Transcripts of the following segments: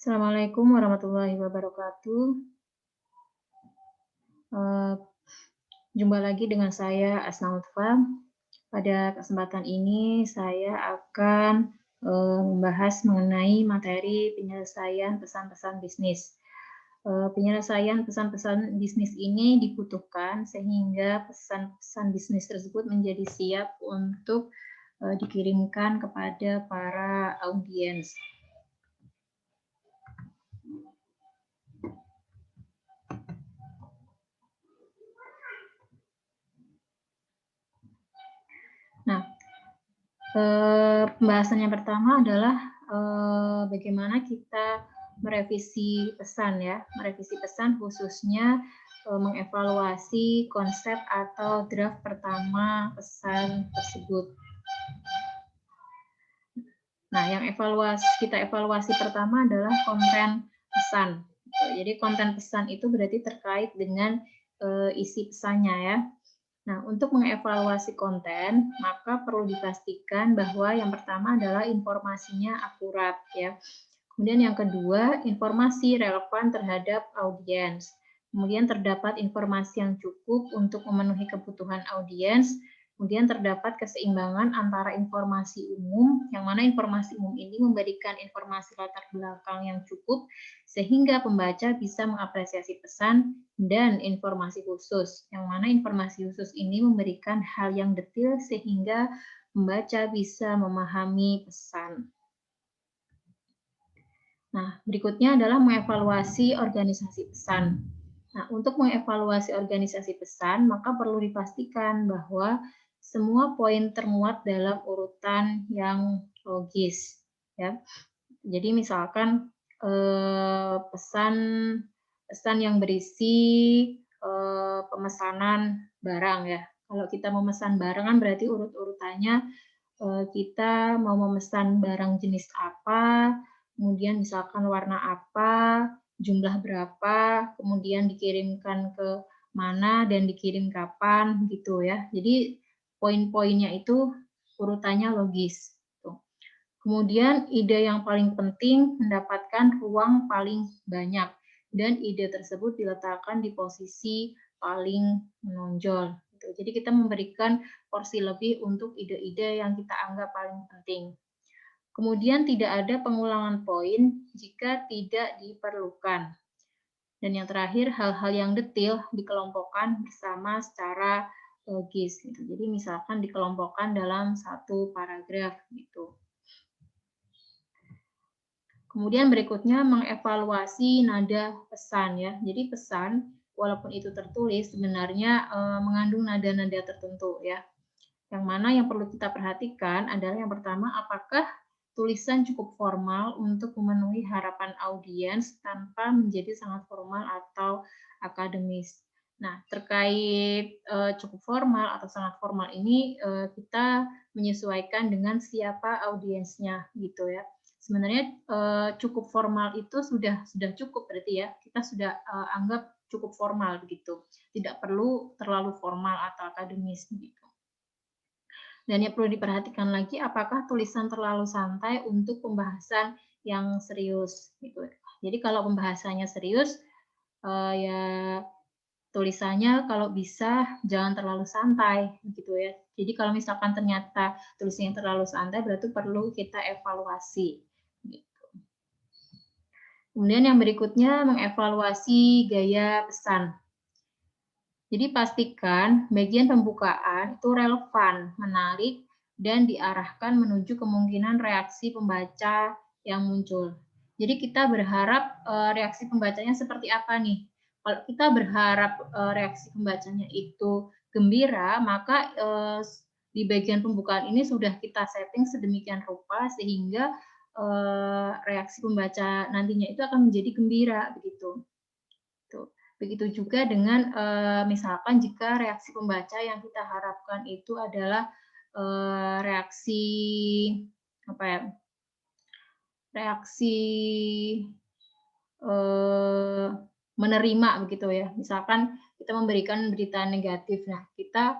Assalamualaikum warahmatullahi wabarakatuh. Eee, Jumpa lagi dengan saya Asna Lutfa. Pada kesempatan ini saya akan, membahas mengenai materi penyelesaian pesan-pesan bisnis. Penyelesaian pesan-pesan bisnis ini dibutuhkan sehingga pesan-pesan bisnis tersebut menjadi siap untuk, dikirimkan kepada para audiens. Nah, pembahasan yang pertama adalah, bagaimana kita merevisi pesan ya, merevisi pesan khususnya, mengevaluasi konsep atau draft pertama pesan tersebut. Nah, yang kita evaluasi pertama adalah konten pesan. Jadi konten pesan itu berarti terkait dengan, isi pesannya ya. Nah, untuk mengevaluasi konten, maka perlu dipastikan bahwa yang pertama adalah informasinya akurat ya. Kemudian yang kedua, informasi relevan terhadap audiens. Kemudian terdapat informasi yang cukup untuk memenuhi kebutuhan audiens. Kemudian terdapat keseimbangan antara informasi umum, yang mana informasi umum ini memberikan informasi latar belakang yang cukup, sehingga pembaca bisa mengapresiasi pesan, dan informasi khusus, yang mana informasi khusus ini memberikan hal yang detail sehingga pembaca bisa memahami pesan. Nah, berikutnya adalah mengevaluasi organisasi pesan. Nah, untuk mengevaluasi organisasi pesan, maka perlu dipastikan bahwa semua poin termuat dalam urutan yang logis. Ya. Jadi misalkan pesan pesan yang berisi pemesanan barang ya. Kalau kita memesan barang kan berarti urut-urutannya kita mau memesan barang jenis apa, kemudian misalkan warna apa, jumlah berapa, kemudian dikirimkan ke mana dan dikirim kapan gitu ya. Jadi poin-poinnya itu urutannya logis. Kemudian ide yang paling penting mendapatkan ruang paling banyak dan ide tersebut diletakkan di posisi paling menonjol. Jadi kita memberikan porsi lebih untuk ide-ide yang kita anggap paling penting. Kemudian tidak ada pengulangan poin jika tidak diperlukan. Dan yang terakhir, hal-hal yang detail dikelompokkan bersama secara logis. Jadi misalkan dikelompokkan dalam satu paragraf gitu. Kemudian berikutnya mengevaluasi nada pesan ya. Jadi pesan walaupun itu tertulis sebenarnya mengandung nada-nada tertentu ya. Yang mana yang perlu kita perhatikan adalah yang pertama, apakah tulisan cukup formal untuk memenuhi harapan audiens tanpa menjadi sangat formal atau akademis. Nah, terkait cukup formal atau sangat formal ini kita menyesuaikan dengan siapa audiensnya gitu ya. Sebenarnya cukup formal itu sudah cukup berarti ya. Kita sudah anggap cukup formal begitu. Tidak perlu terlalu formal atau akademis gitu. Dan yang perlu diperhatikan lagi, apakah tulisan terlalu santai untuk pembahasan yang serius gitu. Jadi kalau pembahasannya serius, ya tulisannya kalau bisa jangan terlalu santai gitu ya. Jadi kalau misalkan ternyata tulisannya terlalu santai, berarti perlu kita evaluasi. Gitu. Kemudian yang berikutnya mengevaluasi gaya pesan. Jadi pastikan bagian pembukaan itu relevan, menarik, dan diarahkan menuju kemungkinan reaksi pembaca yang muncul. Jadi kita berharap reaksi pembacanya seperti apa nih? Kalau kita berharap reaksi pembacanya itu gembira, maka di bagian pembukaan ini sudah kita setting sedemikian rupa sehingga reaksi pembaca nantinya itu akan menjadi gembira begitu. Begitu juga dengan misalkan jika reaksi pembaca yang kita harapkan itu adalah reaksi apa ya? Reaksi menerima begitu ya. Misalkan kita memberikan berita negatif. Nah, kita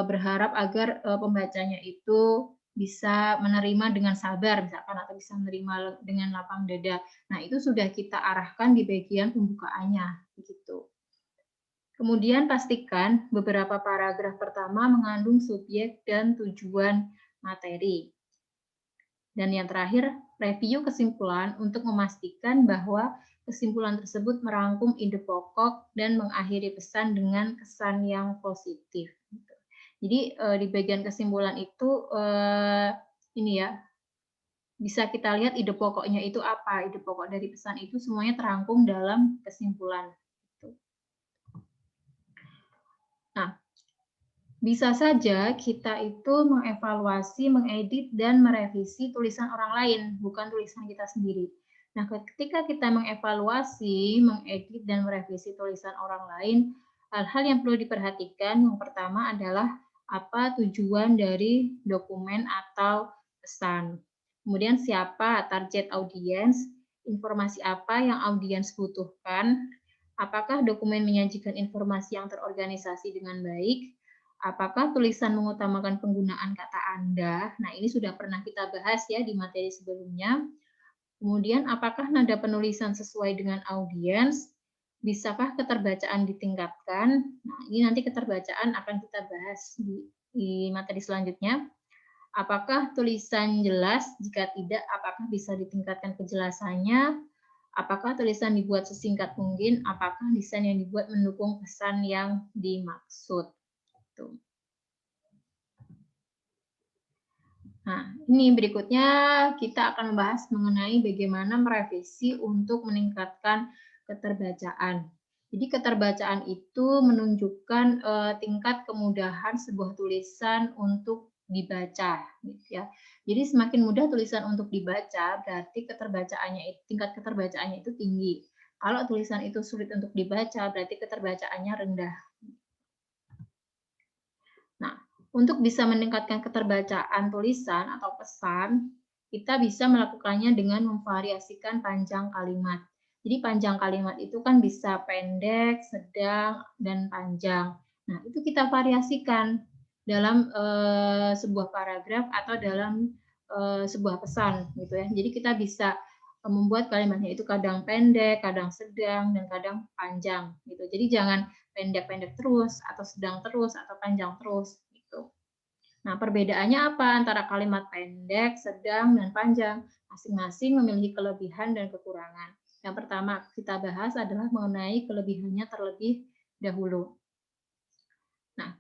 berharap agar pembacanya itu bisa menerima dengan sabar misalkan, atau bisa menerima dengan lapang dada. Nah, itu sudah kita arahkan di bagian pembukaannya, begitu. Kemudian pastikan beberapa paragraf pertama mengandung subjek dan tujuan materi. Dan yang terakhir, review kesimpulan untuk memastikan bahwa kesimpulan tersebut merangkum ide pokok dan mengakhiri pesan dengan kesan yang positif. Jadi di bagian kesimpulan itu ini ya, bisa kita lihat ide pokoknya itu apa, ide pokok dari pesan itu semuanya terangkum dalam kesimpulan. Nah, bisa saja kita itu mengevaluasi, mengedit, dan merevisi tulisan orang lain, bukan tulisan kita sendiri. Nah, ketika kita mengevaluasi, mengedit, dan merevisi tulisan orang lain, hal-hal yang perlu diperhatikan yang pertama adalah apa tujuan dari dokumen atau pesan. Kemudian siapa target audiens, informasi apa yang audiens butuhkan, apakah dokumen menyajikan informasi yang terorganisasi dengan baik, apakah tulisan mengutamakan penggunaan kata Anda? Nah, ini sudah pernah kita bahas ya di materi sebelumnya. Kemudian, apakah nada penulisan sesuai dengan audiens? Bisakah keterbacaan ditingkatkan? Nah, ini nanti keterbacaan akan kita bahas di materi selanjutnya. Apakah tulisan jelas? Jika tidak, apakah bisa ditingkatkan kejelasannya? Apakah tulisan dibuat sesingkat mungkin? Apakah desain yang dibuat mendukung pesan yang dimaksud? Nah, ini berikutnya kita akan membahas mengenai bagaimana merevisi untuk meningkatkan keterbacaan. Jadi keterbacaan itu menunjukkan tingkat kemudahan sebuah tulisan untuk dibaca, gitu ya. Jadi semakin mudah tulisan untuk dibaca, berarti tingkat keterbacaannya itu tinggi. Kalau tulisan itu sulit untuk dibaca, berarti keterbacaannya rendah. Nah, untuk bisa meningkatkan keterbacaan tulisan atau pesan, kita bisa melakukannya dengan memvariasikan panjang kalimat. Jadi panjang kalimat itu kan bisa pendek, sedang, dan panjang. Nah, itu kita variasikan dalam sebuah paragraf atau dalam sebuah pesan gitu ya. Jadi kita bisa membuat kalimatnya itu kadang pendek, kadang sedang, dan kadang panjang gitu. Jadi jangan pendek-pendek terus, atau sedang terus, atau panjang terus gitu. Nah, perbedaannya apa antara kalimat pendek, sedang, dan panjang? Masing-masing memiliki kelebihan dan kekurangan. Yang pertama kita bahas adalah mengenai kelebihannya terlebih dahulu. Nah,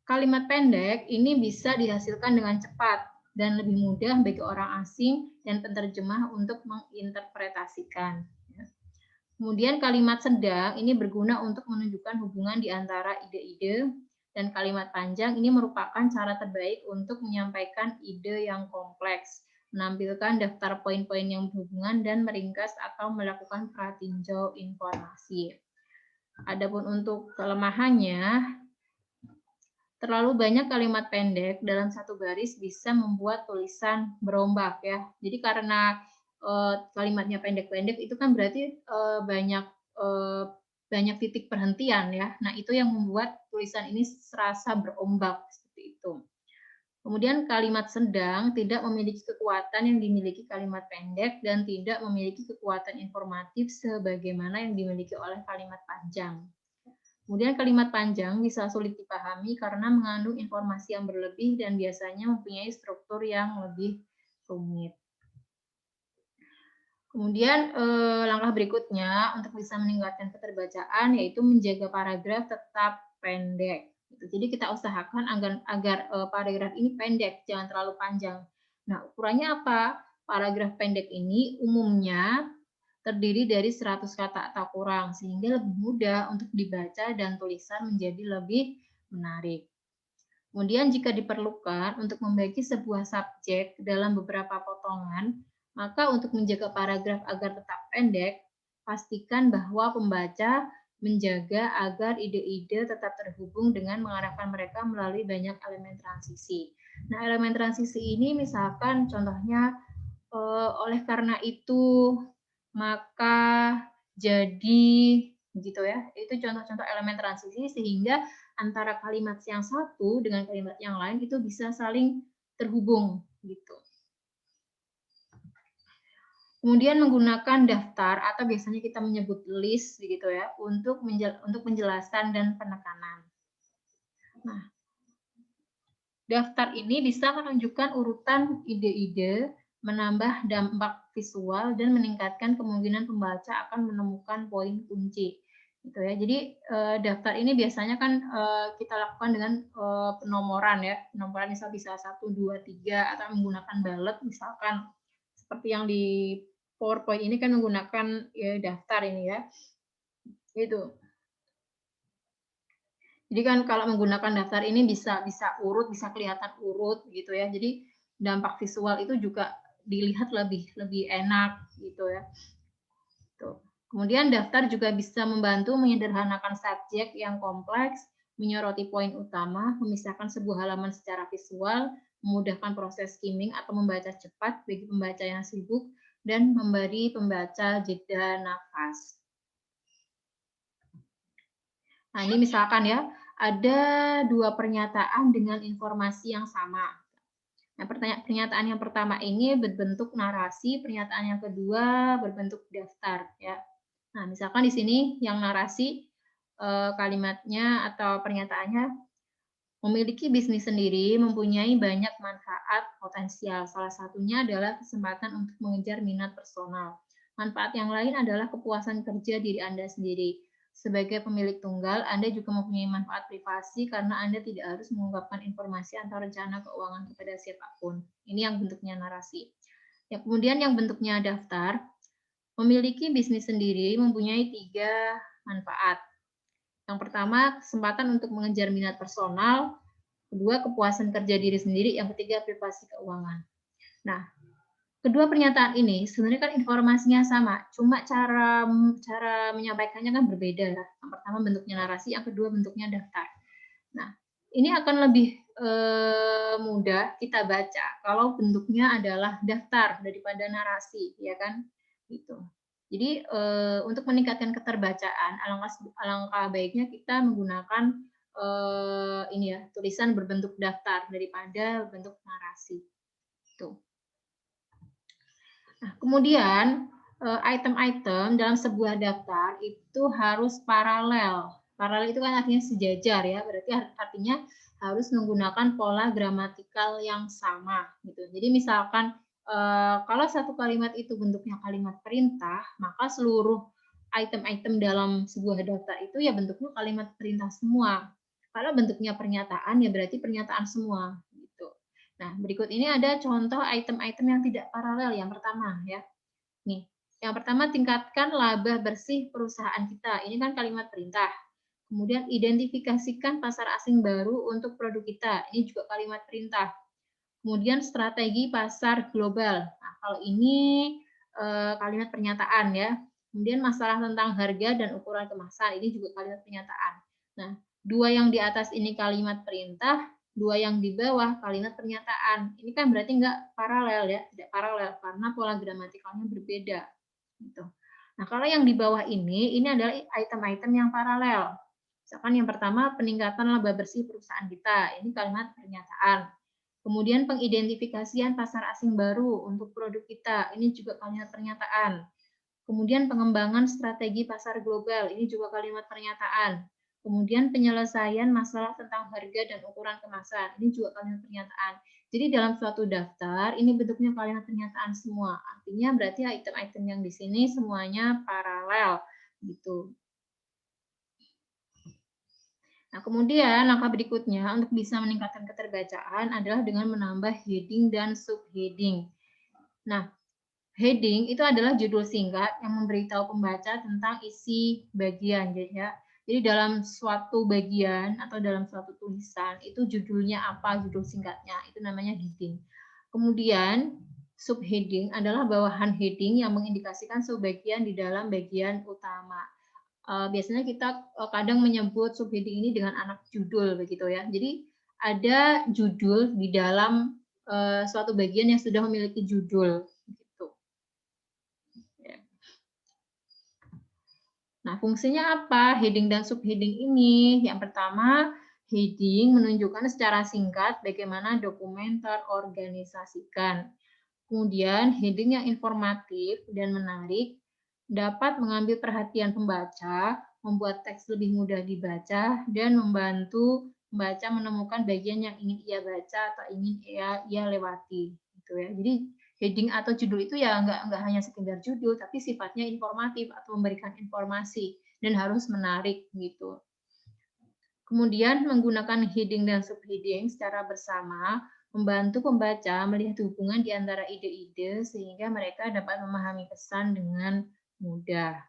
kalimat pendek ini bisa dihasilkan dengan cepat dan lebih mudah bagi orang asing dan penerjemah untuk menginterpretasikan. Kemudian kalimat sedang ini berguna untuk menunjukkan hubungan di antara ide-ide, dan kalimat panjang ini merupakan cara terbaik untuk menyampaikan ide yang kompleks, menampilkan daftar poin-poin yang berhubungan, dan meringkas atau melakukan pratinjau informasi. Adapun untuk kelemahannya, terlalu banyak kalimat pendek dalam satu garis bisa membuat tulisan berombak ya. Jadi karena kalimatnya pendek-pendek itu kan berarti banyak titik perhentian ya. Nah, itu yang membuat tulisan ini serasa berombak seperti itu. Kemudian kalimat sedang tidak memiliki kekuatan yang dimiliki kalimat pendek dan tidak memiliki kekuatan informatif sebagaimana yang dimiliki oleh kalimat panjang. Kemudian kalimat panjang bisa sulit dipahami karena mengandung informasi yang berlebih dan biasanya mempunyai struktur yang lebih rumit. Kemudian langkah berikutnya untuk bisa meningkatkan keterbacaan yaitu menjaga paragraf tetap pendek. Jadi kita usahakan agar paragraf ini pendek, jangan terlalu panjang. Nah, ukurannya apa? Paragraf pendek ini umumnya terdiri dari 100 kata atau kurang, sehingga lebih mudah untuk dibaca dan tulisan menjadi lebih menarik. Kemudian jika diperlukan untuk membagi sebuah subjek dalam beberapa potongan, maka untuk menjaga paragraf agar tetap pendek, pastikan bahwa pembaca menjaga agar ide-ide tetap terhubung dengan mengarahkan mereka melalui banyak elemen transisi. Nah, elemen transisi ini misalkan contohnya oleh karena itu maka jadi gitu ya. Itu contoh-contoh elemen transisi sehingga antara kalimat yang satu dengan kalimat yang lain itu bisa saling terhubung gitu. Kemudian menggunakan daftar atau biasanya kita menyebut list gitu ya untuk penjelasan dan penekanan. Nah, daftar ini bisa menunjukkan urutan ide-ide, menambah dampak visual dan meningkatkan kemungkinan pembaca akan menemukan poin kunci. Gitu ya. Jadi daftar ini biasanya kan kita lakukan dengan penomoran ya. Penomoran misal bisa 1, 2, 3 atau menggunakan ballot misalkan seperti yang di PowerPoint ini kan menggunakan ya, daftar ini ya. Gitu. Jadi kan kalau menggunakan daftar ini bisa urut, bisa kelihatan urut gitu ya. Jadi dampak visual itu juga dilihat lebih enak gitu ya. Tuh. Kemudian daftar juga bisa membantu menyederhanakan subjek yang kompleks, menyoroti poin utama, memisahkan sebuah halaman secara visual, memudahkan proses skimming atau membaca cepat bagi pembaca yang sibuk, dan memberi pembaca jeda nafas. Nah, ini misalkan ya, ada 2 pernyataan dengan informasi yang sama. Nah, pernyataan yang pertama ini berbentuk narasi, pernyataan yang kedua berbentuk daftar ya. Nah, misalkan di sini yang narasi kalimatnya atau pernyataannya memiliki bisnis sendiri mempunyai banyak manfaat potensial. Salah satunya adalah kesempatan untuk mengejar minat personal. Manfaat yang lain adalah kepuasan kerja diri Anda sendiri. Sebagai pemilik tunggal, Anda juga mempunyai manfaat privasi karena Anda tidak harus mengungkapkan informasi atau rencana keuangan kepada siapapun. Ini yang bentuknya narasi. Ya, kemudian yang bentuknya daftar, memiliki bisnis sendiri mempunyai 3 manfaat. Yang pertama, kesempatan untuk mengejar minat personal. Kedua, kepuasan kerja diri sendiri. Yang ketiga, privasi keuangan. Nah, kedua pernyataan ini sebenarnya kan informasinya sama, cuma cara menyampaikannya kan berbeda ya. Yang pertama bentuknya narasi, yang kedua bentuknya daftar. Nah, ini akan lebih mudah kita baca kalau bentuknya adalah daftar daripada narasi, ya kan? Gitu. Jadi untuk meningkatkan keterbacaan, alangkah baiknya kita menggunakan ini ya tulisan berbentuk daftar daripada bentuk narasi. Tuh. Nah, kemudian item-item dalam sebuah daftar itu harus paralel. Paralel itu kan artinya sejajar ya, berarti artinya harus menggunakan pola gramatikal yang sama gitu. Jadi misalkan kalau satu kalimat itu bentuknya kalimat perintah, maka seluruh item-item dalam sebuah daftar itu ya bentuknya kalimat perintah semua. Kalau bentuknya pernyataan ya berarti pernyataan semua gitu. Nah, berikut ini ada contoh item-item yang tidak paralel yang pertama ya. Nih, yang pertama tingkatkan laba bersih perusahaan kita. Ini kan kalimat perintah. Kemudian identifikasikan pasar asing baru untuk produk kita. Ini juga kalimat perintah. Kemudian strategi pasar global. Nah, kalau ini kalimat pernyataan ya. Kemudian masalah tentang harga dan ukuran kemasan. Ini juga kalimat pernyataan. Nah, 2 yang di atas ini kalimat perintah, 2 yang di bawah kalimat pernyataan. Ini kan berarti nggak paralel ya, tidak paralel karena pola gramatikalnya berbeda. Gitu. Nah, kalau yang di bawah ini adalah item-item yang paralel. Misalkan yang pertama peningkatan laba bersih perusahaan kita. Ini kalimat pernyataan. Kemudian pengidentifikasian pasar asing baru untuk produk kita, ini juga kalimat pernyataan. Kemudian pengembangan strategi pasar global, ini juga kalimat pernyataan. Kemudian penyelesaian masalah tentang harga dan ukuran kemasan, ini juga kalimat pernyataan. Jadi dalam suatu daftar, ini bentuknya kalimat pernyataan semua. Artinya berarti item-item yang di sini semuanya paralel gitu. Nah, kemudian langkah berikutnya untuk bisa meningkatkan keterbacaan adalah dengan menambah heading dan subheading. Nah, heading itu adalah judul singkat yang memberitahu pembaca tentang isi bagian ya. Jadi dalam suatu bagian atau dalam suatu tulisan itu judulnya apa, judul singkatnya, itu namanya heading. Kemudian subheading adalah bawahan heading yang mengindikasikan subbagian di dalam bagian utama. Biasanya kita kadang menyebut subheading ini dengan anak judul begitu ya. Jadi ada judul di dalam suatu bagian yang sudah memiliki judul gitu. Ya. Nah, fungsinya apa heading dan subheading ini? Yang pertama, Heading menunjukkan secara singkat bagaimana dokumen terorganisasikan. Kemudian heading yang informatif dan menarik dapat mengambil perhatian pembaca, membuat teks lebih mudah dibaca, dan membantu pembaca menemukan bagian yang ingin ia baca atau ingin ia lewati. Gitu ya. Jadi heading atau judul itu ya nggak hanya sekedar judul, tapi sifatnya informatif atau memberikan informasi dan harus menarik gitu. Kemudian menggunakan heading dan subheading secara bersama membantu pembaca melihat hubungan di antara ide-ide sehingga mereka dapat memahami pesan dengan mudah.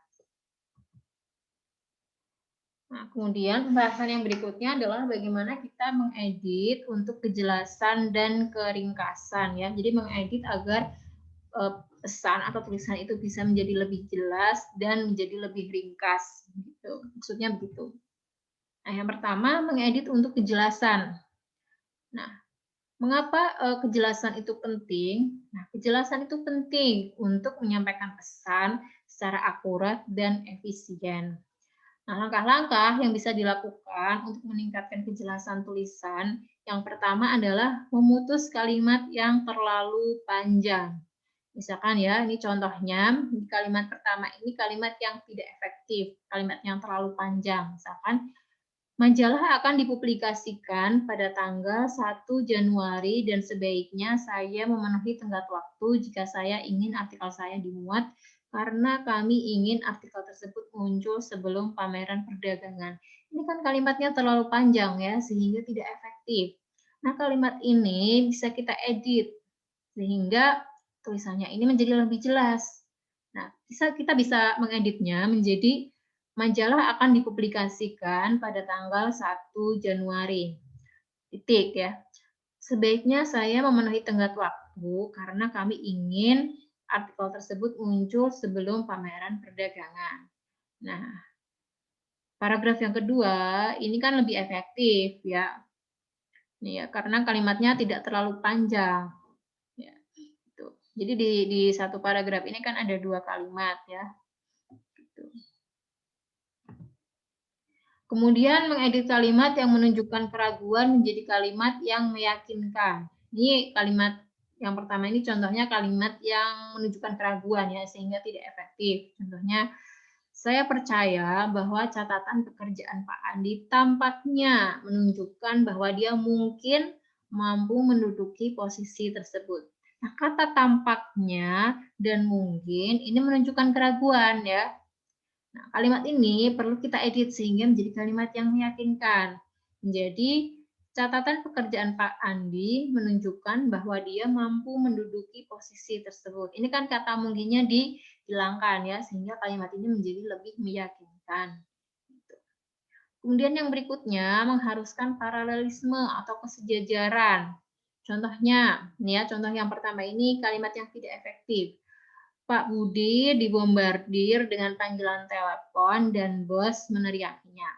Nah, kemudian pembahasan yang berikutnya adalah bagaimana kita mengedit untuk kejelasan dan keringkasan ya. Jadi mengedit agar pesan atau tulisan itu bisa menjadi lebih jelas dan menjadi lebih ringkas gitu. Maksudnya begitu. Nah, yang pertama mengedit untuk kejelasan. Nah, mengapa kejelasan itu penting? Nah, kejelasan itu penting untuk menyampaikan pesan secara akurat dan efisien. Nah, langkah-langkah yang bisa dilakukan untuk meningkatkan kejelasan tulisan, yang pertama adalah memutus kalimat yang terlalu panjang. Misalkan ya, ini contohnya, di kalimat pertama ini kalimat yang tidak efektif, kalimat yang terlalu panjang. Misalkan, majalah akan dipublikasikan pada tanggal 1 Januari dan sebaiknya saya memenuhi tenggat waktu jika saya ingin artikel saya dimuat karena kami ingin artikel tersebut muncul sebelum pameran perdagangan. Ini kan kalimatnya terlalu panjang ya, sehingga tidak efektif. Nah, kalimat ini bisa kita edit sehingga tulisannya ini menjadi lebih jelas. Nah, kita bisa mengeditnya menjadi majalah akan dipublikasikan pada tanggal 1 Januari. Titik ya. Sebaiknya saya memenuhi tenggat waktu karena kami ingin artikel tersebut muncul sebelum pameran perdagangan. Nah, paragraf yang kedua ini kan lebih efektif ya. Nih ya, karena kalimatnya tidak terlalu panjang. Ya, gitu. Jadi di satu paragraf ini kan ada 2 kalimat ya. Gitu. Kemudian mengedit kalimat yang menunjukkan keraguan menjadi kalimat yang meyakinkan. Ini kalimat yang pertama ini contohnya kalimat yang menunjukkan keraguan ya, sehingga tidak efektif. Contohnya, saya percaya bahwa catatan pekerjaan Pak Andi tampaknya menunjukkan bahwa dia mungkin mampu menduduki posisi tersebut. Nah, kata tampaknya dan mungkin ini menunjukkan keraguan ya. Nah, kalimat ini perlu kita edit sehingga menjadi kalimat yang meyakinkan. Menjadi catatan pekerjaan Pak Andi menunjukkan bahwa dia mampu menduduki posisi tersebut. Ini kan kata mungkinnya dihilangkan ya, sehingga kalimat ini menjadi lebih meyakinkan. Kemudian yang berikutnya mengharuskan paralelisme atau kesejajaran. Contohnya, ini ya, contoh yang pertama ini kalimat yang tidak efektif. Pak Budi dibombardir dengan panggilan telepon dan bos meneriakinya.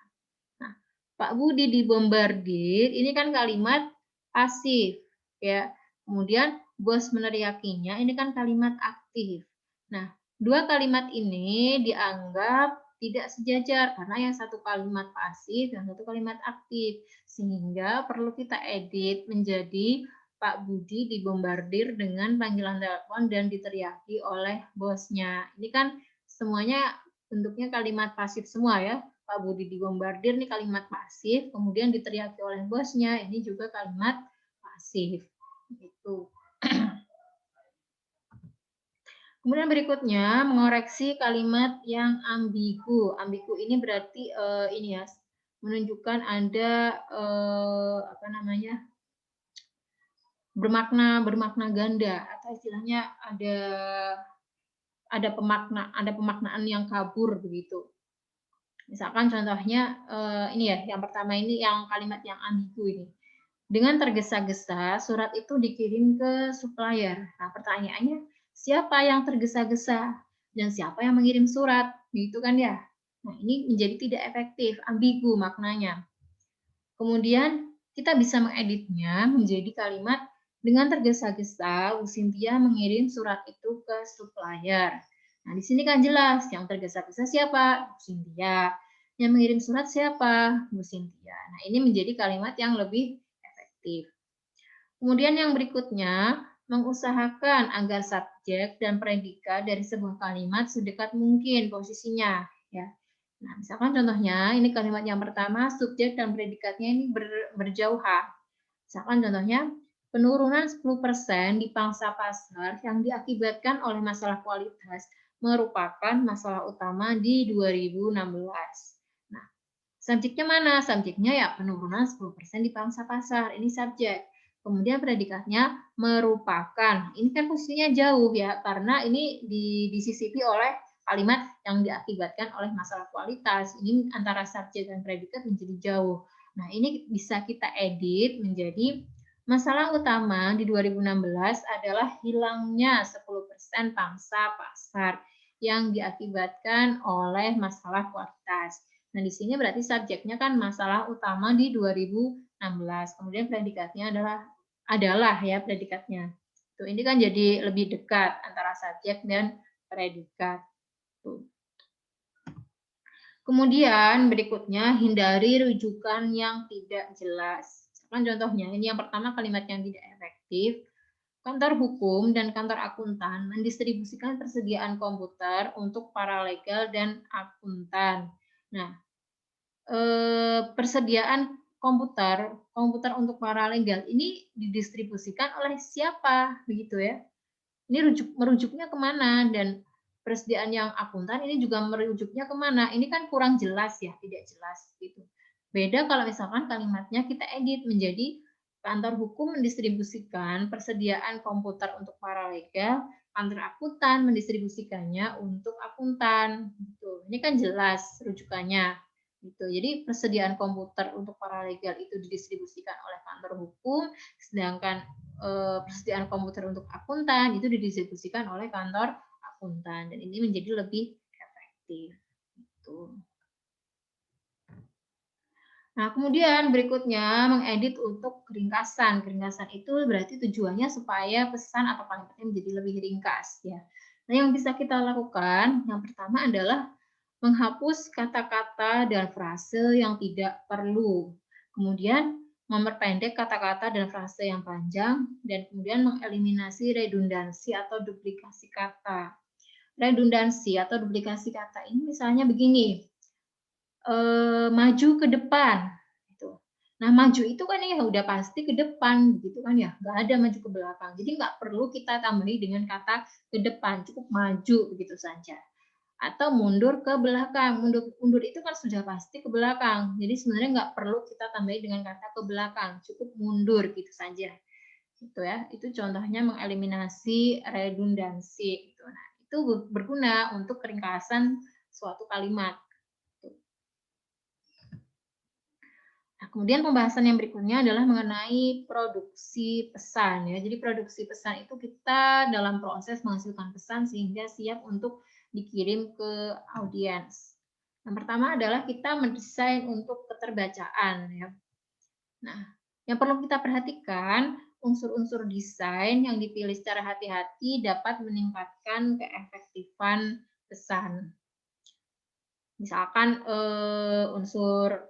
Nah, Pak Budi dibombardir ini kan kalimat pasif ya. Kemudian bos meneriakinya ini kan kalimat aktif. Nah, dua kalimat ini dianggap tidak sejajar karena yang satu kalimat pasif dan satu kalimat aktif. Sehingga perlu kita edit menjadi Pak Budi dibombardir dengan panggilan telepon dan diteriaki oleh bosnya. Ini kan semuanya bentuknya kalimat pasif semua ya. Pak Budi dibombardir ini kalimat pasif, kemudian diteriaki oleh bosnya, ini juga kalimat pasif. Gitu. Kemudian berikutnya mengoreksi kalimat yang ambigu. Ambigu ini berarti ini ya, menunjukkan ada apa namanya? bermakna ganda atau istilahnya ada pemaknaan yang kabur begitu. Misalkan contohnya ini ya, yang pertama ini yang kalimat yang ambigu ini. Dengan tergesa-gesa surat itu dikirim ke supplier. Nah, pertanyaannya siapa yang tergesa-gesa dan siapa yang mengirim surat? Gitu kan ya. Nah, ini menjadi tidak efektif, ambigu maknanya. Kemudian kita bisa mengeditnya menjadi kalimat dengan tergesa-gesa Bu Cynthia mengirim surat itu ke supplier. Nah, di sini kan jelas yang tergesa-gesa siapa? Bu Cynthia. Yang mengirim surat siapa? Bu Cynthia. Nah, ini menjadi kalimat yang lebih efektif. Kemudian yang berikutnya, mengusahakan agar subjek dan predikat dari sebuah kalimat sedekat mungkin posisinya. Ya. Nah, misalkan contohnya, ini kalimat yang pertama, subjek dan predikatnya ini berjauhan. Misalkan contohnya, penurunan 10% di pangsa pasar yang diakibatkan oleh masalah kualitas merupakan masalah utama di 2016. Nah, subjeknya mana? Subjeknya ya penurunan 10% di pangsa pasar. Ini subjek. Kemudian predikatnya merupakan. Ini kan posisinya jauh ya, karena ini disisipi oleh kalimat yang diakibatkan oleh masalah kualitas. Ini antara subjek dan predikat menjadi jauh. Nah, ini bisa kita edit menjadi masalah utama di 2016 adalah hilangnya 10% pangsa pasar yang diakibatkan oleh masalah kualitas. Nah, di sini berarti subjeknya kan masalah utama di 2016. Kemudian predikatnya adalah ya predikatnya. Tuh, ini kan jadi lebih dekat antara subjek dan predikat. Tuh. Kemudian berikutnya hindari rujukan yang tidak jelas. Kan contohnya ini yang pertama kalimat yang tidak efektif. Kantor hukum dan kantor akuntan mendistribusikan persediaan komputer untuk paralegal dan akuntan. Nah, persediaan komputer untuk paralegal ini didistribusikan oleh siapa begitu ya? Ini merujuknya kemana, dan persediaan yang akuntan ini juga merujuknya kemana? Ini kan kurang jelas ya, tidak jelas gitu. Beda kalau misalkan kalimatnya kita edit menjadi kantor hukum mendistribusikan persediaan komputer untuk paralegal, kantor akuntan mendistribusikannya untuk akuntan. Gitu. Ini kan jelas rujukannya. Gitu. Jadi persediaan komputer untuk paralegal itu didistribusikan oleh kantor hukum, sedangkan persediaan komputer untuk akuntan itu didistribusikan oleh kantor akuntan, dan ini menjadi lebih efektif. Gitu. Nah, kemudian berikutnya mengedit untuk ringkasan. Ringkasan itu berarti tujuannya supaya pesan atau kalimatnya menjadi lebih ringkas ya. Nah, yang bisa kita lakukan yang pertama adalah menghapus kata-kata dan frase yang tidak perlu. Kemudian memperpendek kata-kata dan frase yang panjang, dan kemudian mengeliminasi redundansi atau duplikasi kata. Redundansi atau duplikasi kata ini misalnya begini, maju ke depan. Gitu. Nah, maju itu kan ya udah pasti ke depan, gitu kan ya, nggak ada maju ke belakang. Jadi nggak perlu kita tambahi dengan kata ke depan, cukup maju begitu saja. Atau mundur ke belakang. Mundur itu kan sudah pasti ke belakang. Jadi sebenarnya nggak perlu kita tambahi dengan kata ke belakang, cukup mundur gitu saja. Gitu ya. Itu contohnya mengeliminasi redundansi. Gitu. Nah, itu berguna untuk ringkasan suatu kalimat. Nah, kemudian pembahasan yang berikutnya adalah mengenai produksi pesan ya. Jadi produksi pesan itu kita dalam proses menghasilkan pesan sehingga siap untuk dikirim ke audiens. Yang pertama adalah kita mendesain untuk keterbacaan ya. Nah, yang perlu kita perhatikan, unsur-unsur desain yang dipilih secara hati-hati dapat meningkatkan keefektifan pesan. Misalkan unsur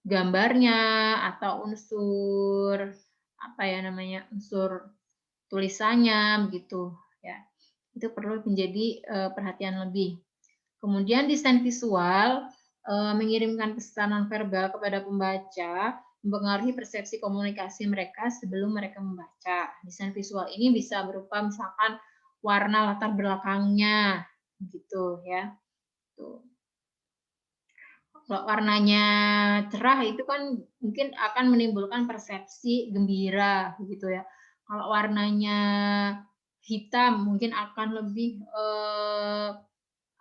gambarnya atau unsur apa ya namanya, unsur tulisannya begitu ya. Itu perlu menjadi perhatian lebih. Kemudian desain visual mengirimkan pesan nonverbal kepada pembaca mempengaruhi persepsi komunikasi mereka sebelum mereka membaca. Desain visual ini bisa berupa misalkan warna latar belakangnya gitu ya. Tuh. Kalau warnanya cerah itu kan mungkin akan menimbulkan persepsi gembira gitu ya. Kalau warnanya hitam mungkin akan lebih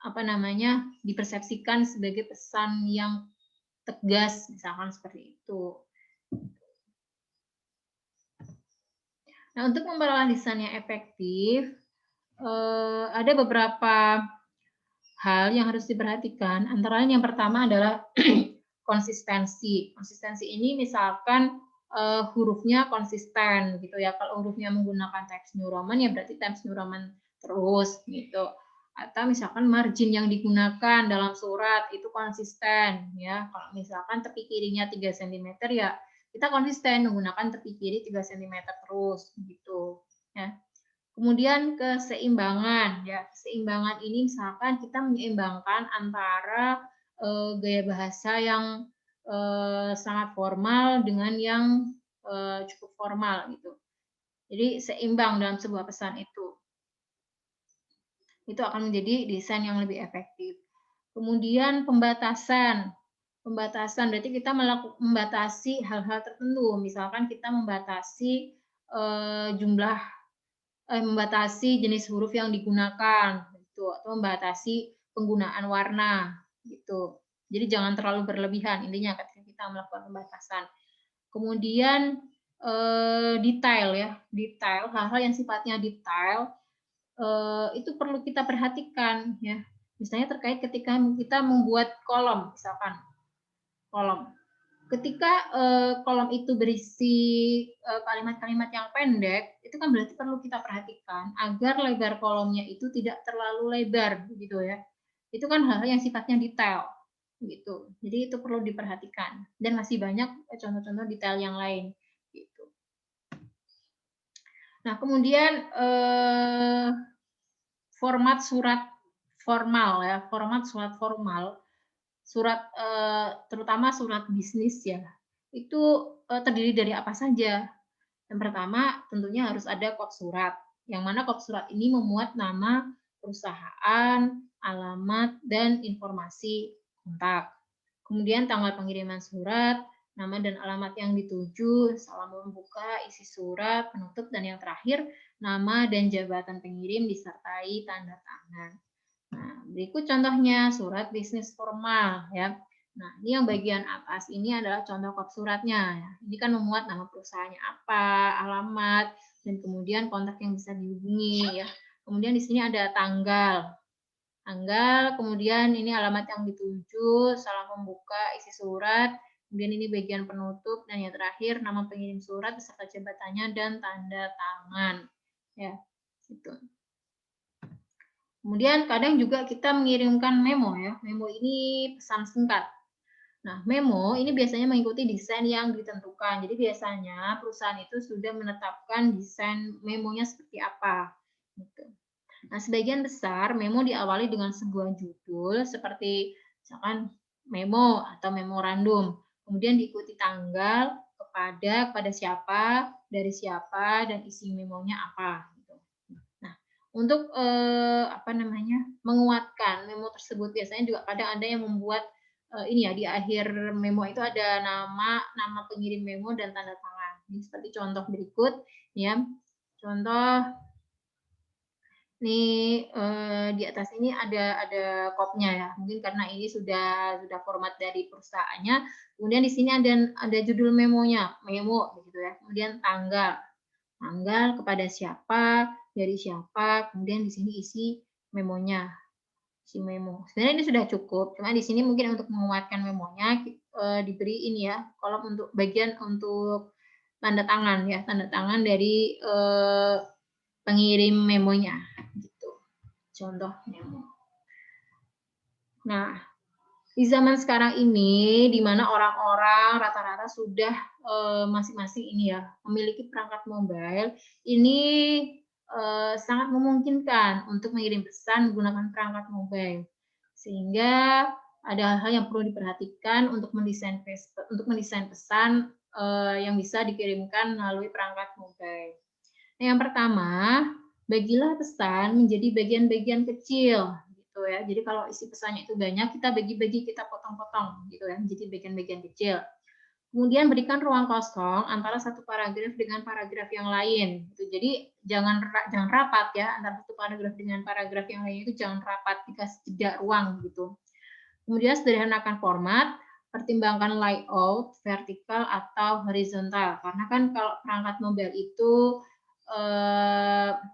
apa namanya, dipersepsikan sebagai pesan yang tegas, misalkan seperti itu. Nah, untuk memperoleh desain yang efektif, ada beberapa hal yang harus diperhatikan. Antara lain yang pertama adalah konsistensi. Konsistensi ini misalkan hurufnya konsisten gitu ya. Kalau hurufnya menggunakan Times New Roman ya berarti Times New Roman terus gitu. atau misalkan margin yang digunakan dalam surat itu konsisten ya. Kalau misalkan tepi kirinya 3 cm ya kita konsisten menggunakan tepi kiri 3 cm terus gitu ya. Kemudian keseimbangan ya. Keseimbangan ini misalkan kita menyeimbangkan antara gaya bahasa yang sangat formal dengan yang cukup formal gitu. Jadi seimbang dalam sebuah pesan itu. Itu akan menjadi desain yang lebih efektif. Kemudian pembatasan. Pembatasan berarti kita membatasi hal-hal tertentu. Misalkan kita membatasi membatasi jenis huruf yang digunakan gitu, atau membatasi penggunaan warna gitu. Jadi jangan terlalu berlebihan intinya ketika kita melakukan pembatasan. Kemudian detail ya, detail hal-hal yang sifatnya detail itu perlu kita perhatikan ya. Misalnya terkait ketika kita membuat kolom, misalkan kolom. Ketika kolom itu berisi kalimat-kalimat yang pendek, itu kan berarti perlu kita perhatikan agar lebar kolomnya itu tidak terlalu lebar, gitu ya. Itu kan hal-hal yang sifatnya detail, gitu. Jadi itu perlu diperhatikan. Dan masih banyak contoh-contoh detail yang lain, gitu. Nah, kemudian format surat formal ya, format surat formal, surat terutama surat bisnis ya, itu terdiri dari apa saja. Yang pertama tentunya harus ada kod surat, yang mana kod surat ini memuat nama perusahaan, alamat, dan informasi kontak. Kemudian tanggal pengiriman surat, nama dan alamat yang dituju, salam membuka, isi surat, penutup, dan yang terakhir, nama dan jabatan pengirim disertai tanda tangan. Nah, berikut contohnya surat bisnis formal ya. Nah, ini yang bagian atas ini adalah contoh kod suratnya. Ini kan memuat nama perusahaannya apa, alamat, dan kemudian kontak yang bisa dihubungi ya. Kemudian di sini ada tanggal. Tanggal, kemudian ini alamat yang dituju, salam membuka, isi surat, kemudian ini bagian penutup, dan yang terakhir nama pengirim surat beserta jabatannya dan tanda tangan. Ya, gitu. Kemudian kadang juga kita mengirimkan memo ya. Memo ini pesan singkat. Nah, memo ini biasanya mengikuti desain yang ditentukan. Jadi biasanya perusahaan itu sudah menetapkan desain memonya seperti apa. Gitu. Nah, sebagian besar memo diawali dengan sebuah judul seperti misalkan memo atau memorandum. Kemudian diikuti tanggal, kepada siapa, dari siapa, dan isi memonya apa. Untuk menguatkan memo tersebut biasanya juga kadang ada yang membuat ini ya di akhir memo itu ada nama pengirim memo dan tanda tangan. Ini seperti contoh berikut ya. Contoh nih di atas ini ada kopnya ya. Mungkin karena ini sudah format dari perusahaannya. Kemudian di sini ada judul memonya, memo gitu ya. Kemudian tanggal kepada siapa, dari siapa, kemudian di sini isi memonya, isi memo. Sebenarnya ini sudah cukup, cuma di sini mungkin untuk menguatkan memonya diberi ini ya, kolom untuk bagian untuk tanda tangan ya, tanda tangan dari pengirim memonya, gitu. Contoh memo. Nah, di zaman sekarang ini, di mana orang-orang rata-rata sudah masing-masing ini ya memiliki perangkat mobile, ini sangat memungkinkan untuk mengirim pesan menggunakan perangkat mobile, sehingga ada hal-hal yang perlu diperhatikan untuk mendesain pesan yang bisa dikirimkan melalui perangkat mobile. Nah, yang pertama, bagilah pesan menjadi bagian-bagian kecil gitu ya. Jadi kalau isi pesannya itu banyak, kita bagi-bagi, kita potong-potong gitu ya, menjadi bagian-bagian kecil. Kemudian berikan ruang kosong antara satu paragraf dengan paragraf yang lain. Gitu. Jadi jangan rapat ya antara satu paragraf dengan paragraf yang lain itu jangan rapat, dikasih jeda ruang gitu. Kemudian sederhanakan format, pertimbangkan layout vertikal atau horizontal. Karena kan kalau perangkat mobile itu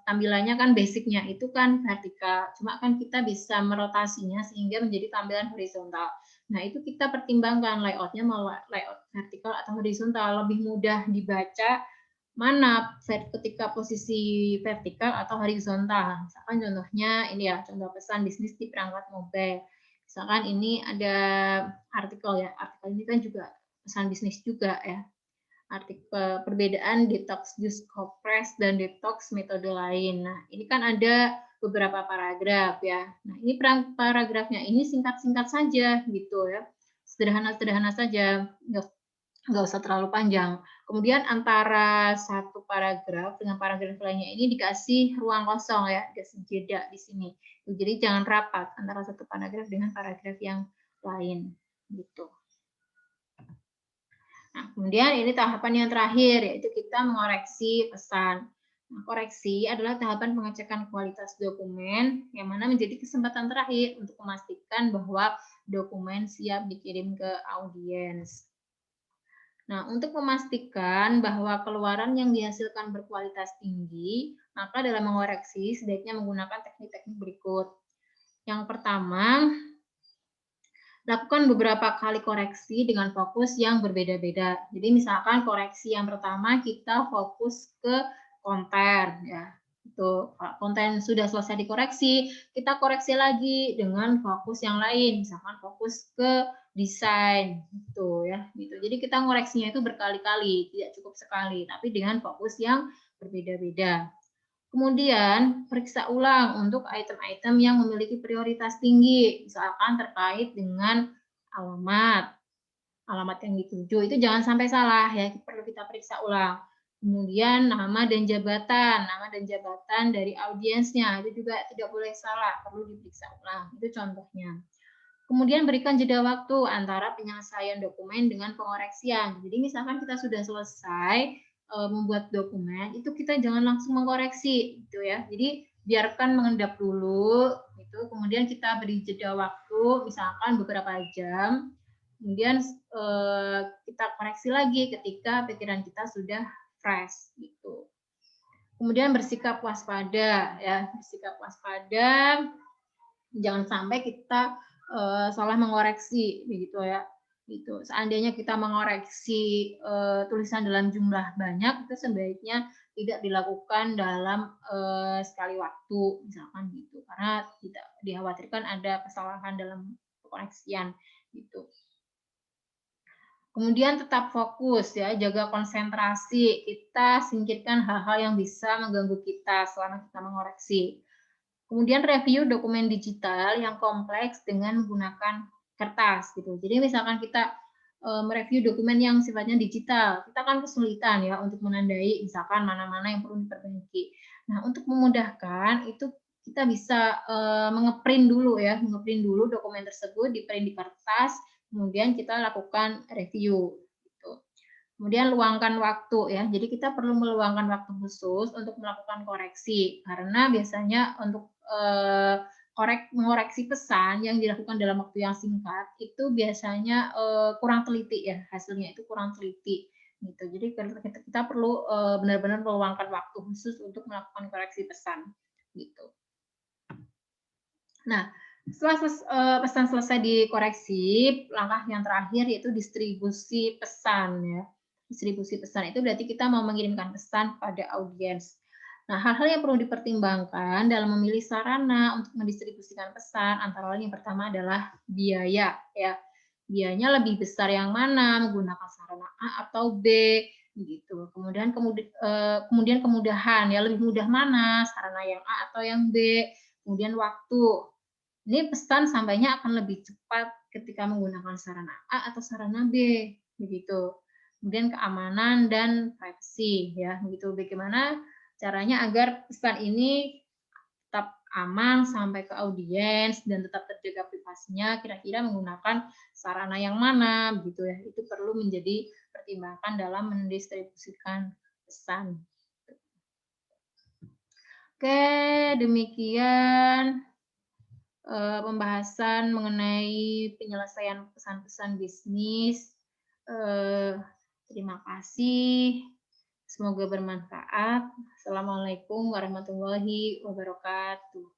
tampilannya kan basicnya itu kan vertikal, cuma kan kita bisa merotasinya sehingga menjadi tampilan horizontal. Nah, itu kita pertimbangkan layoutnya mau layout vertikal atau horizontal, lebih mudah dibaca, mana ketika posisi vertikal atau horizontal. Misalkan contohnya ini ya, contoh pesan bisnis di perangkat mobile. Misalkan ini ada artikel ya, artikel ini kan juga pesan bisnis juga ya. Artikel perbedaan detox jus compress dan detox metode lain. Nah, ini kan ada beberapa paragraf ya. Nah, ini paragrafnya ini singkat-singkat saja gitu ya. Sederhana-sederhana saja, nggak usah terlalu panjang. Kemudian antara satu paragraf dengan paragraf lainnya ini dikasih ruang kosong ya, dikasih jeda di sini. Jadi jangan rapat antara satu paragraf dengan paragraf yang lain gitu. Nah, kemudian ini tahapan yang terakhir, yaitu kita mengoreksi pesan. Nah, koreksi adalah tahapan pengecekan kualitas dokumen, yang mana menjadi kesempatan terakhir untuk memastikan bahwa dokumen siap dikirim ke audiens. Nah, untuk memastikan bahwa keluaran yang dihasilkan berkualitas tinggi, maka dalam mengoreksi sebaiknya menggunakan teknik-teknik berikut. Yang pertama, lakukan beberapa kali koreksi dengan fokus yang berbeda-beda. Jadi misalkan koreksi yang pertama kita fokus ke konten ya. Itu konten sudah selesai dikoreksi, kita koreksi lagi dengan fokus yang lain, misalkan fokus ke desain gitu ya. Gitu. Jadi kita ngoreksinya itu berkali-kali, tidak cukup sekali, tapi dengan fokus yang berbeda-beda. Kemudian, periksa ulang untuk item-item yang memiliki prioritas tinggi, misalkan terkait dengan alamat. Alamat yang dituju itu jangan sampai salah ya, perlu kita periksa ulang. Kemudian nama dan jabatan dari audiensnya itu juga tidak boleh salah, perlu diperiksa ulang. Itu contohnya. Kemudian berikan jeda waktu antara penyelesaian dokumen dengan pengoreksian. Jadi misalkan kita sudah selesai membuat dokumen, itu kita jangan langsung mengkoreksi gitu ya. Jadi biarkan mengendap dulu gitu, kemudian kita beri jeda waktu misalkan beberapa jam. Kemudian kita koreksi lagi ketika pikiran kita sudah fresh gitu. Kemudian bersikap waspada ya, bersikap waspada. Jangan sampai kita salah mengoreksi begitu ya. Gitu. Seandainya kita mengoreksi tulisan dalam jumlah banyak, itu sebaiknya tidak dilakukan dalam sekali waktu, misalkan gitu, karena tidak dikhawatirkan ada kesalahan dalam pengoreksian gitu. Kemudian tetap fokus ya, jaga konsentrasi, kita singkirkan hal-hal yang bisa mengganggu kita selama kita mengoreksi. Kemudian review dokumen digital yang kompleks dengan menggunakan kertas gitu. Jadi misalkan kita mereview dokumen yang sifatnya digital, kita kan kesulitan ya untuk menandai misalkan mana-mana yang perlu diperbaiki. Nah, untuk memudahkan itu kita bisa mengeprint dulu ya, mengeprint dulu dokumen tersebut, diprint di kertas, kemudian kita lakukan review gitu. Kemudian luangkan waktu ya. Jadi kita perlu meluangkan waktu khusus untuk melakukan koreksi karena biasanya untuk mengoreksi pesan yang dilakukan dalam waktu yang singkat itu biasanya kurang teliti ya, hasilnya itu kurang teliti gitu. Jadi kita perlu benar-benar meluangkan waktu khusus untuk melakukan koreksi pesan gitu. Nah, setelah pesan selesai dikoreksi, langkah yang terakhir yaitu distribusi pesan ya. Distribusi pesan itu berarti kita mau mengirimkan pesan pada audiens. Nah, hal-hal yang perlu dipertimbangkan dalam memilih sarana untuk mendistribusikan pesan antara lain yang pertama adalah biaya ya. Biayanya lebih besar yang mana, menggunakan sarana A atau B gitu. Kemudian kemudahan ya, lebih mudah mana, sarana yang A atau yang B. Kemudian waktu. Ini pesan sampainya akan lebih cepat ketika menggunakan sarana A atau sarana B, begitu. Kemudian keamanan dan privasi, ya, begitu. Bagaimana caranya agar pesan ini tetap aman sampai ke audiens dan tetap terjaga privasinya, kira-kira menggunakan sarana yang mana, begitu ya. Itu perlu menjadi pertimbangan dalam mendistribusikan pesan. Oke, demikian pembahasan mengenai penyelesaian pesan-pesan bisnis. Terima kasih. Semoga bermanfaat. Assalamualaikum warahmatullahi wabarakatuh.